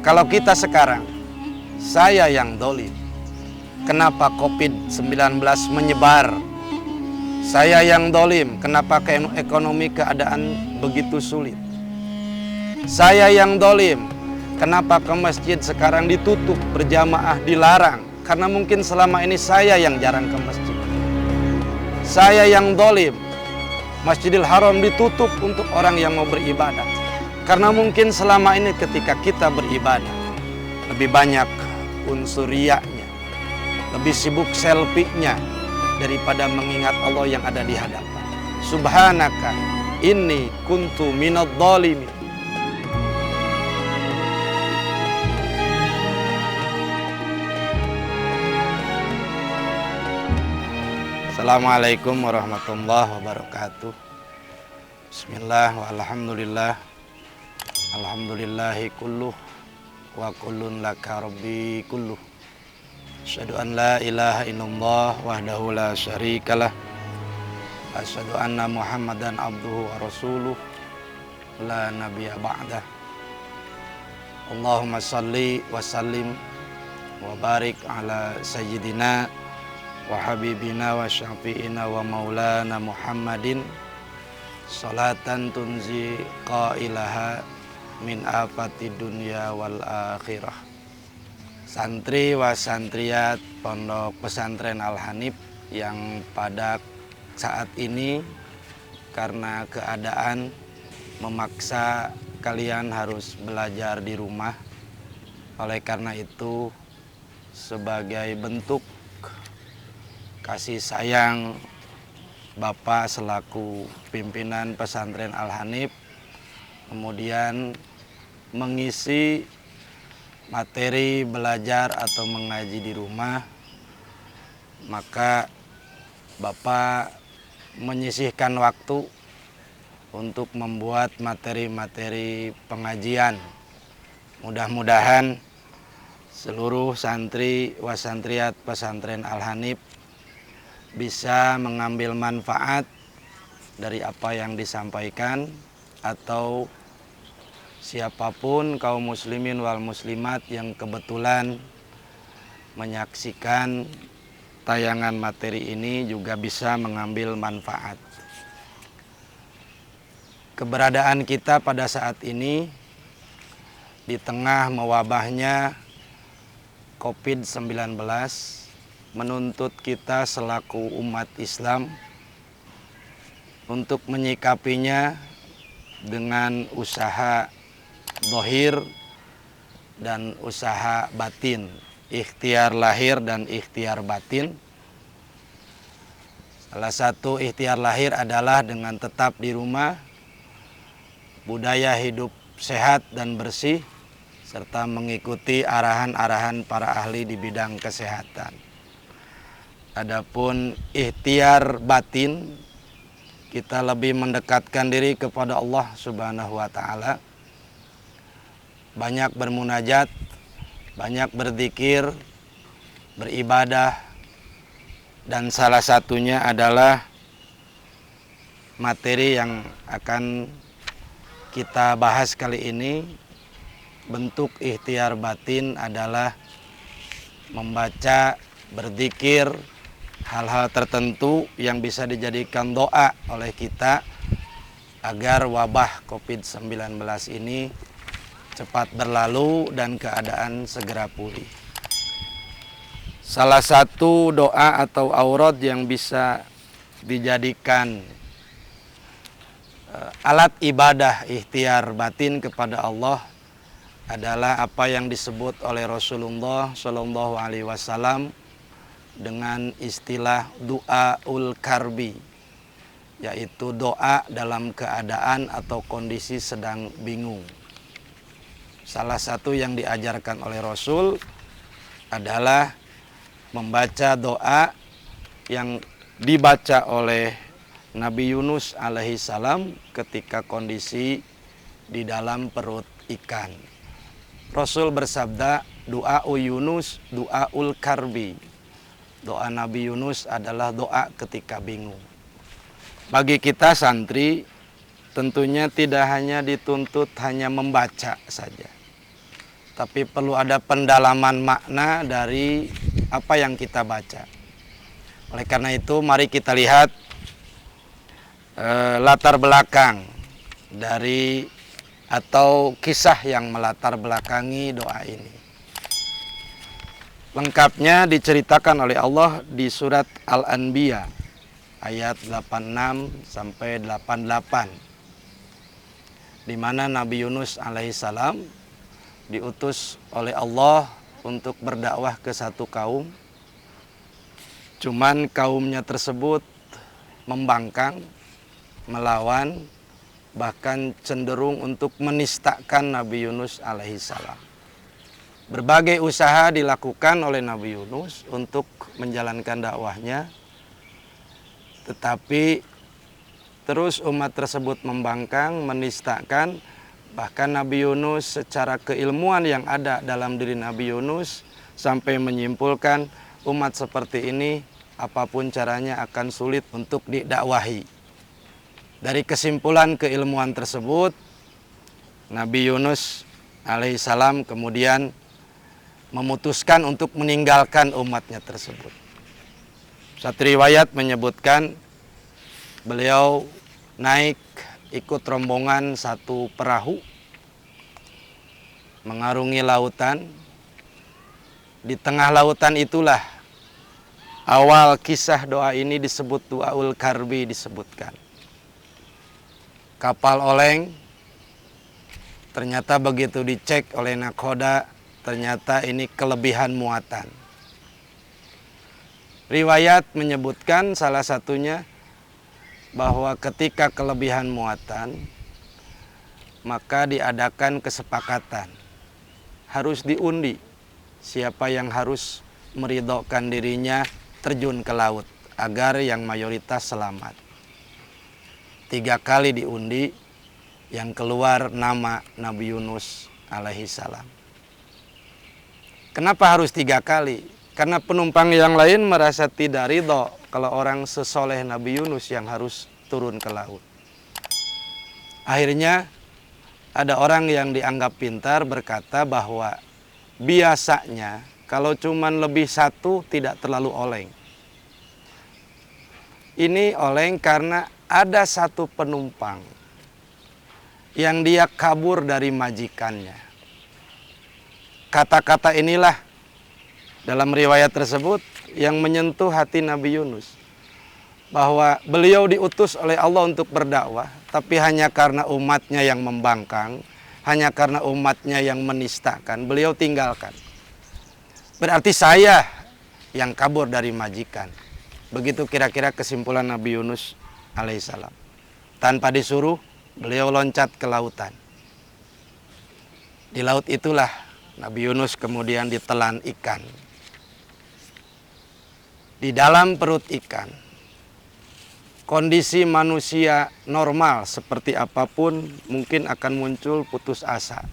Kalau kita sekarang, saya yang dolim. Kenapa COVID-19 menyebar? Saya yang dolim. Kenapa ekonomi keadaan begitu sulit? Saya yang dolim. Kenapa ke masjid sekarang ditutup, berjamaah dilarang? Karena mungkin selama ini saya yang jarang ke masjid. Saya yang dolim. Masjidil Haram ditutup untuk orang yang mau beribadah. Karena mungkin selama ini ketika kita beribadah, lebih banyak unsur riyanya, lebih sibuk selfie-nya daripada mengingat Allah yang ada di hadapan. Subhanaka inni kuntu minadh dhalimin. Assalamualaikum warahmatullahi wabarakatuh. Bismillah walhamdulillah. Alhamdulillahi kulluh wa kullun laka rabbi kulluh. Asyhadu an la ilaha illallah wahdahu la syarikalah. Asyhadu anna Muhammadan abduhu wa rasuluh la nabiyya ba'dah. Allahumma salli wa sallim wa barik ala sayyidina wa habibina wa syafi'ina wa maulana Muhammadin salatan tunzi qailaha min afati dunya wal akhirah. Santri wa santriyat Pondok Pesantren Al-Hanif yang pada saat ini karena keadaan memaksa kalian harus belajar di rumah. Oleh karena itu, sebagai bentuk kasih sayang Bapak selaku pimpinan Pesantren Al-Hanif, kemudian mengisi materi belajar atau mengaji di rumah, maka Bapak menyisihkan waktu untuk membuat materi-materi pengajian. Mudah-mudahan seluruh santri wa santriyat Pesantren Al-Hanif bisa mengambil manfaat dari apa yang disampaikan, atau siapapun kaum muslimin wal muslimat yang kebetulan menyaksikan tayangan materi ini juga bisa mengambil manfaat. Keberadaan kita pada saat ini di tengah mewabahnya COVID-19 menuntut kita selaku umat Islam untuk menyikapinya dengan usaha zahir dan usaha batin, ikhtiar lahir dan ikhtiar batin. Salah satu ikhtiar lahir adalah dengan tetap di rumah, budaya hidup sehat dan bersih, serta mengikuti arahan-arahan para ahli di bidang kesehatan. Adapun ikhtiar batin, kita lebih mendekatkan diri kepada Allah Subhanahu wa Ta'ala, banyak bermunajat, banyak berzikir, beribadah, dan salah satunya adalah materi yang akan kita bahas kali ini. Bentuk ikhtiar batin adalah membaca, berzikir, hal-hal tertentu yang bisa dijadikan doa oleh kita agar wabah COVID-19 ini cepat berlalu dan keadaan segera pulih. Salah satu doa atau aurat yang bisa dijadikan alat ibadah ikhtiar batin kepada Allah adalah apa yang disebut oleh Rasulullah Shallallahu Alaihi Wasallam dengan istilah du'aul karbi, yaitu doa dalam keadaan atau kondisi sedang bingung. Salah satu yang diajarkan oleh Rasul adalah membaca doa yang dibaca oleh Nabi Yunus alaihi salam ketika kondisi di dalam perut ikan. Rasul bersabda, du'au Yunus du'aul karbi. Doa Nabi Yunus adalah doa ketika bingung. Bagi kita santri, tentunya tidak hanya dituntut hanya membaca saja, tapi perlu ada pendalaman makna dari apa yang kita baca. Oleh karena itu, mari kita lihat latar belakang dari atau kisah yang melatar belakangi doa ini. Lengkapnya diceritakan oleh Allah di surat Al-Anbiya ayat 86 sampai 88, di mana Nabi Yunus alaihissalam diutus oleh Allah untuk berdakwah ke satu kaum. Cuman kaumnya tersebut membangkang, melawan, bahkan cenderung untuk menistakan Nabi Yunus alaihissalam. Berbagai usaha dilakukan oleh Nabi Yunus untuk menjalankan dakwahnya, tetapi terus umat tersebut membangkang, menistakan. Bahkan Nabi Yunus secara keilmuan yang ada dalam diri Nabi Yunus sampai menyimpulkan umat seperti ini apapun caranya akan sulit untuk didakwahi. Dari kesimpulan keilmuan tersebut, Nabi Yunus alaihissalam kemudian memutuskan untuk meninggalkan umatnya tersebut. Satu riwayat menyebutkan beliau naik ikut rombongan satu perahu mengarungi lautan. Di tengah lautan itulah awal kisah doa ini disebut Du'aul Karbi disebutkan. Kapal oleng, ternyata begitu dicek oleh nakhoda, ternyata ini kelebihan muatan. Riwayat menyebutkan salah satunya bahwa ketika kelebihan muatan, maka diadakan kesepakatan. Harus diundi siapa yang harus meridhokan dirinya terjun ke laut agar yang mayoritas selamat. 3 kali diundi, yang keluar nama Nabi Yunus alaihissalam. Kenapa harus 3 kali? Karena penumpang yang lain merasa tidak ridho kalau orang sesoleh Nabi Yunus yang harus turun ke laut. Akhirnya ada orang yang dianggap pintar berkata bahwa biasanya kalau cuman lebih 1 tidak terlalu oleng. Ini oleng karena ada 1 penumpang yang dia kabur dari majikannya. Kata-kata inilah dalam riwayat tersebut yang menyentuh hati Nabi Yunus, bahwa beliau diutus oleh Allah untuk berdakwah, tapi hanya karena umatnya yang membangkang, hanya karena umatnya yang menistakan, beliau tinggalkan. Berarti saya yang kabur dari majikan. Begitu kira-kira kesimpulan Nabi Yunus alaihissalam. Tanpa disuruh, beliau loncat ke lautan. Di laut itulah Nabi Yunus kemudian ditelan ikan. Di dalam perut ikan, kondisi manusia normal seperti apapun mungkin akan muncul putus asa.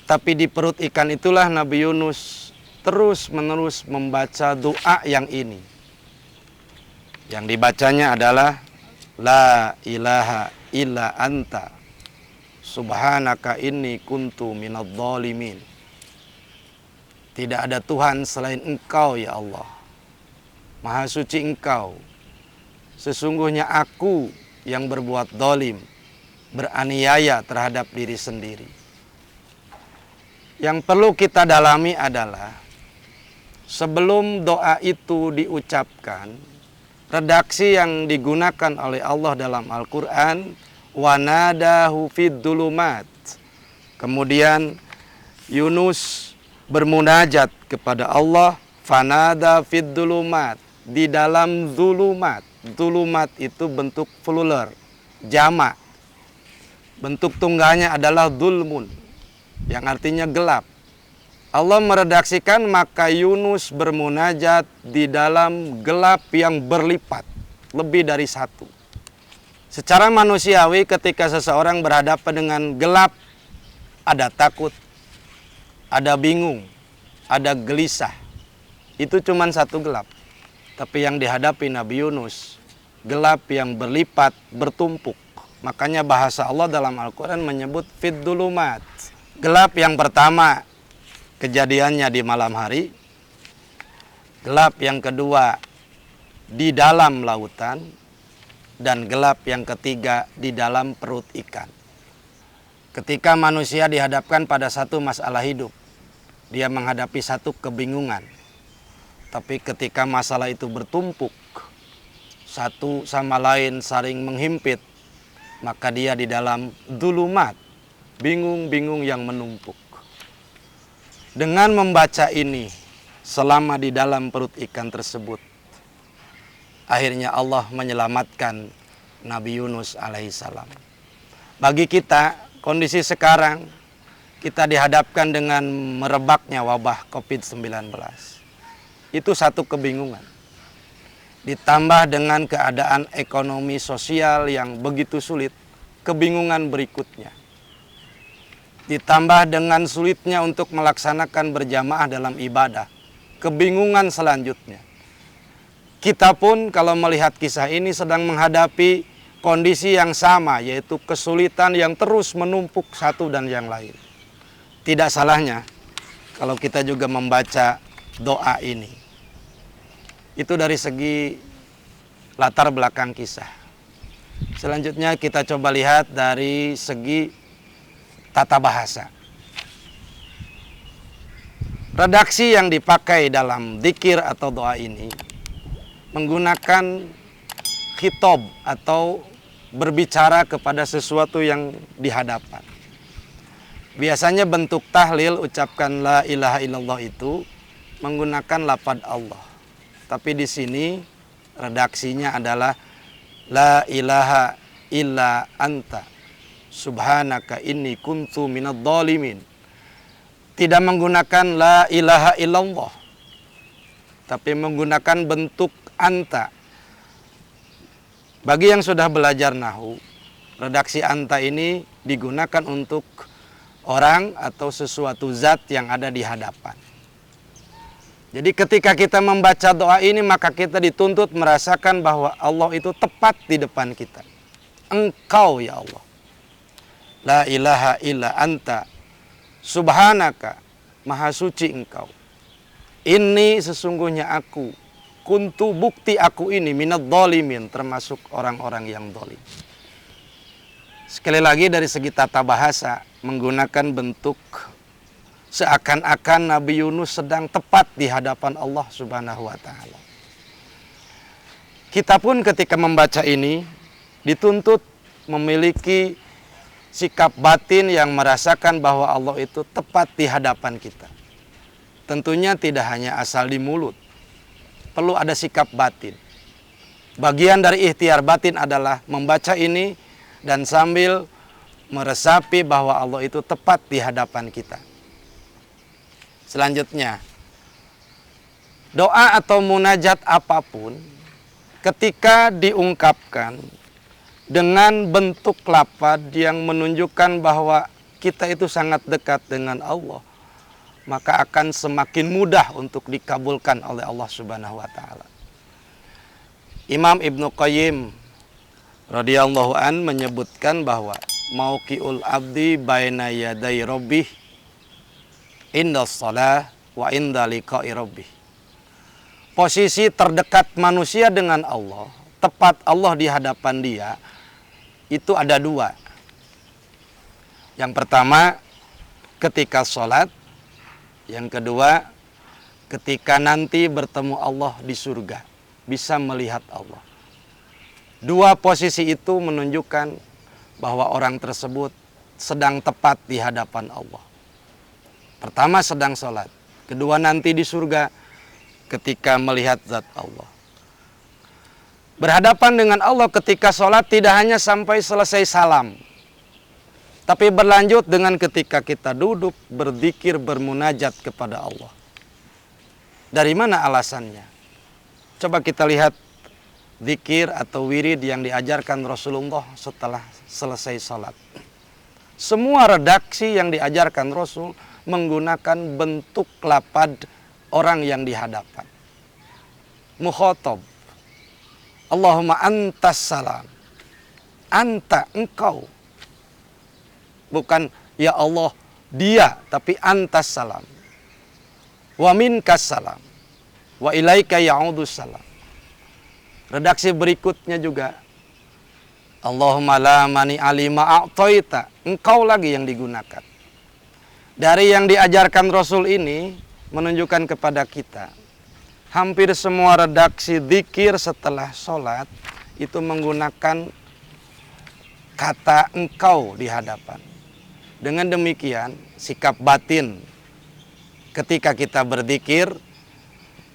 Tapi di perut ikan itulah Nabi Yunus terus-menerus membaca doa yang ini. Yang dibacanya adalah La ilaha illa anta subhanaka inni kuntu minadh dhalimin. Tidak ada Tuhan selain Engkau ya Allah. Maha suci Engkau. Sesungguhnya aku yang berbuat dolim, beraniaya terhadap diri sendiri. Yang perlu kita dalami adalah sebelum doa itu diucapkan, redaksi yang digunakan oleh Allah dalam Al-Quran, wanadahu fid dhulumat. Kemudian Yunus bermunajat kepada Allah, fanada fid dhulumat, di dalam dhulumat. Dhulumat itu bentuk plural, jamak. Bentuk tunggalnya adalah dhulmun, yang artinya gelap. Allah meredaksikan maka Yunus bermunajat di dalam gelap yang berlipat, lebih dari 1. Secara manusiawi ketika seseorang berhadapan dengan gelap, ada takut, ada bingung, ada gelisah. Itu cuma 1 gelap. Tapi yang dihadapi Nabi Yunus, gelap yang berlipat, bertumpuk. Makanya bahasa Allah dalam Al-Quran menyebut fid dhulumat. Gelap yang pertama kejadiannya di malam hari. Gelap yang kedua di dalam lautan, dan gelap yang ketiga di dalam perut ikan. Ketika manusia dihadapkan pada satu masalah hidup, dia menghadapi satu kebingungan. Tapi ketika masalah itu bertumpuk, satu sama lain saling menghimpit, maka dia di dalam dulumat, bingung-bingung yang menumpuk. Dengan membaca ini, selama di dalam perut ikan tersebut, akhirnya Allah menyelamatkan Nabi Yunus alaihissalam. Bagi kita, kondisi sekarang, kita dihadapkan dengan merebaknya wabah COVID-19. Itu satu kebingungan. Ditambah dengan keadaan ekonomi sosial yang begitu sulit, kebingungan berikutnya. Ditambah dengan sulitnya untuk melaksanakan berjamaah dalam ibadah, kebingungan selanjutnya. Kita pun kalau melihat kisah ini sedang menghadapi kondisi yang sama, yaitu kesulitan yang terus menumpuk satu dan yang lain. Tidak salahnya kalau kita juga membaca doa ini. Itu dari segi latar belakang kisah. Selanjutnya kita coba lihat dari segi tata bahasa. Redaksi yang dipakai dalam dzikir atau doa ini menggunakan khitab atau berbicara kepada sesuatu yang dihadapan. Biasanya bentuk tahlil, ucapkan la ilaha illallah itu menggunakan lafaz Allah. Tapi di sini redaksinya adalah la ilaha illa anta subhanaka inni kuntu minadh dhalimin. Tidak menggunakan la ilaha illallah, tapi menggunakan bentuk anta. Bagi yang sudah belajar nahwu, redaksi anta ini digunakan untuk orang atau sesuatu zat yang ada di hadapan. Jadi ketika kita membaca doa ini, maka kita dituntut merasakan bahwa Allah itu tepat di depan kita. Engkau ya Allah. La ilaha illa anta subhanaka, maha suci engkau. Ini sesungguhnya aku, kuntu bukti aku ini minadh dhalimin, termasuk orang-orang yang zalim. Sekali lagi dari segi tata bahasa, menggunakan bentuk seakan-akan Nabi Yunus sedang tepat di hadapan Allah Subhanahu wa taala. Kita pun ketika membaca ini dituntut memiliki sikap batin yang merasakan bahwa Allah itu tepat di hadapan kita. Tentunya tidak hanya asal di mulut, perlu ada sikap batin. Bagian dari ikhtiar batin adalah membaca ini dan sambil meresapi bahwa Allah itu tepat di hadapan kita. Selanjutnya, doa atau munajat apapun ketika diungkapkan dengan bentuk lafaz yang menunjukkan bahwa kita itu sangat dekat dengan Allah, maka akan semakin mudah untuk dikabulkan oleh Allah Subhanahu wa taala. Imam Ibnu Qayyim radhiyallahu an menyebutkan bahwa mauqi'ul abdi baina yaday rabbih inda shalah wa inda liqa'i rabbih. Posisi terdekat manusia dengan Allah, tepat Allah di hadapan dia, itu ada dua. Yang pertama ketika sholat, yang kedua ketika nanti bertemu Allah di surga, bisa melihat Allah. Dua posisi itu menunjukkan bahwa orang tersebut sedang tepat di hadapan Allah. Pertama sedang sholat, kedua nanti di surga ketika melihat zat Allah. Berhadapan dengan Allah ketika sholat tidak hanya sampai selesai salam, tapi berlanjut dengan ketika kita duduk, berzikir, bermunajat kepada Allah. Dari mana alasannya? Coba kita lihat zikir atau wirid yang diajarkan Rasulullah setelah selesai sholat. Semua redaksi yang diajarkan Rasul menggunakan bentuk lafaz orang yang dihadapan. Mukhatab. Allahumma antas salam. Anta, engkau. Bukan ya Allah dia, tapi antas salam. wa minkas salam wa ilaika ya'udus salam. Redaksi berikutnya juga, Allahumma la mani alima a'toita, engkau lagi yang digunakan. Dari yang diajarkan Rasul ini menunjukkan kepada kita, hampir semua redaksi zikir setelah sholat itu menggunakan kata engkau di hadapan. Dengan demikian, sikap batin ketika kita berzikir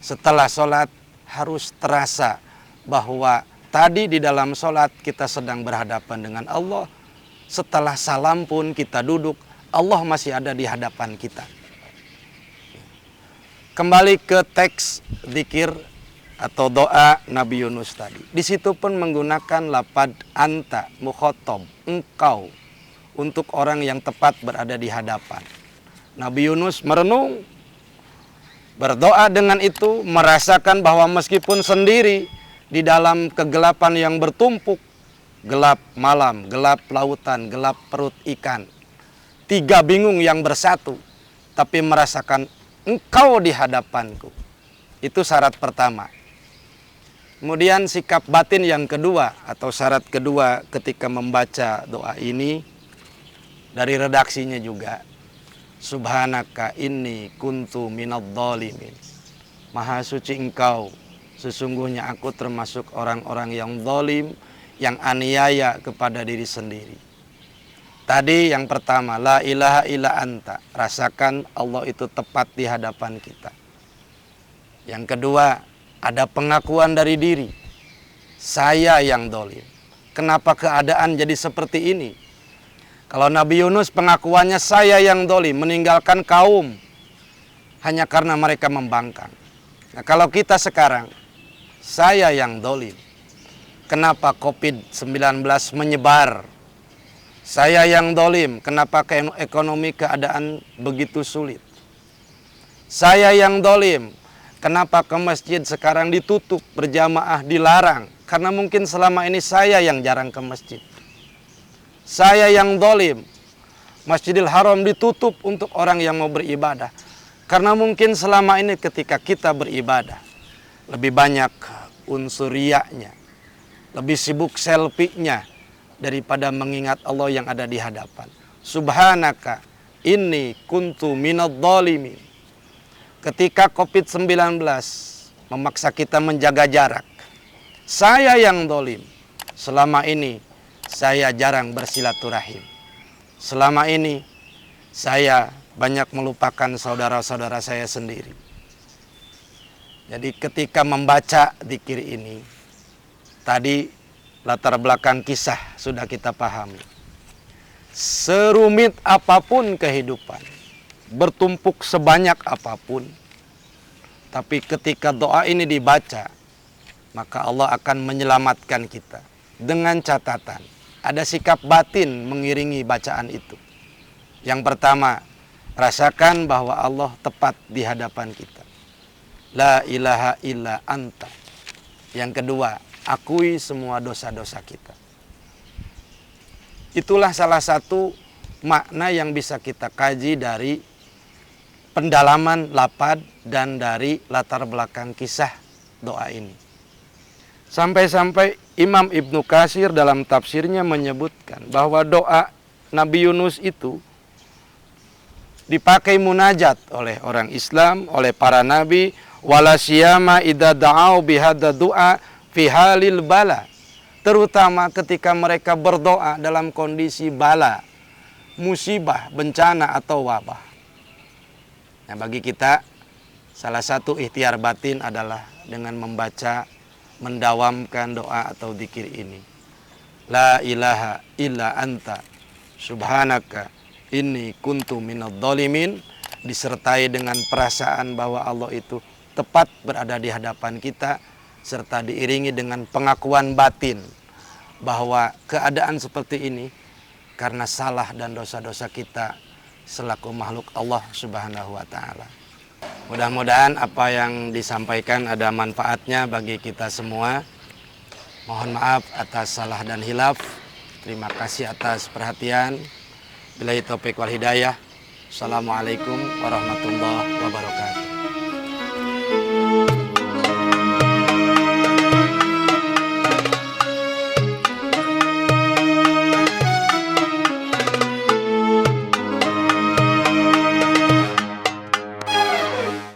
setelah sholat harus terasa bahwa tadi di dalam sholat kita sedang berhadapan dengan Allah. Setelah salam pun kita duduk, Allah masih ada di hadapan kita. Kembali ke teks zikir atau doa Nabi Yunus tadi. Di situ pun menggunakan lapad anta, mukhotob, engkau, untuk orang yang tepat berada di hadapan. Nabi Yunus merenung, berdoa dengan itu, merasakan bahwa meskipun sendiri di dalam kegelapan yang bertumpuk, gelap malam, gelap lautan, gelap perut ikan, tiga bingung yang bersatu, tapi merasakan engkau di hadapanku. Itu syarat pertama. Kemudian sikap batin yang kedua atau syarat kedua ketika membaca doa ini, dari redaksinya juga, Subhanaka inni kuntu minadh-dhalimin. Maha suci engkau, sesungguhnya aku termasuk orang-orang yang zalim, yang aniaya kepada diri sendiri. Tadi yang pertama, la ilaha illa anta, rasakan Allah itu tepat di hadapan kita. Yang kedua, ada pengakuan dari diri, saya yang zalim. Kenapa keadaan jadi seperti ini? Kalau Nabi Yunus pengakuannya saya yang zalim, meninggalkan kaum hanya karena mereka membangkang. Nah, kalau kita sekarang, saya yang zalim. Kenapa COVID-19 menyebar? Saya yang zalim. Kenapa ekonomi keadaan begitu sulit? Saya yang zalim. Kenapa ke masjid sekarang ditutup, berjamaah dilarang? Karena mungkin selama ini saya yang jarang ke masjid. Saya yang zalim. Masjidil Haram ditutup untuk orang yang mau beribadah. Karena mungkin selama ini ketika kita beribadah, lebih banyak unsur riyanya, lebih sibuk selfie-nya daripada mengingat Allah yang ada di hadapan. Subhanaka inni kuntu minadh-dhalimin. Ketika COVID-19 memaksa kita menjaga jarak, saya yang zalim. Selama ini saya jarang bersilaturahim. Selama ini saya banyak melupakan saudara-saudara saya sendiri. Jadi ketika membaca zikir ini, tadi latar belakang kisah sudah kita pahami. Serumit apapun kehidupan, bertumpuk sebanyak apapun, tapi ketika doa ini dibaca, maka Allah akan menyelamatkan kita. Dengan catatan, ada sikap batin mengiringi bacaan itu. Yang pertama, rasakan bahwa Allah tepat di hadapan kita. La ilaha illa anta. Yang kedua, akui semua dosa-dosa kita. Itulah salah satu makna yang bisa kita kaji dari pendalaman lapad dan dari latar belakang kisah doa ini. Sampai-sampai Imam Ibnu Katsir dalam tafsirnya menyebutkan bahwa doa Nabi Yunus itu dipakai munajat oleh orang Islam, oleh para nabi, wala siyama idza da'au bihadza du'a fi halil bala. Terutama ketika mereka berdoa dalam kondisi bala, musibah, bencana atau wabah. Nah, bagi kita salah satu ikhtiar batin adalah dengan membaca, mendawamkan doa atau zikir ini. La ilaha illa anta subhanaka inni kuntu minadh-dhalimin, disertai dengan perasaan bahwa Allah itu tepat berada di hadapan kita, serta diiringi dengan pengakuan batin bahwa keadaan seperti ini karena salah dan dosa-dosa kita selaku makhluk Allah Subhanahu wa taala. Mudah-mudahan apa yang disampaikan ada manfaatnya bagi kita semua. Mohon maaf atas salah dan hilaf. Terima kasih atas perhatian. Billahi taufiq wal hidayah. Assalamualaikum warahmatullahi wabarakatuh.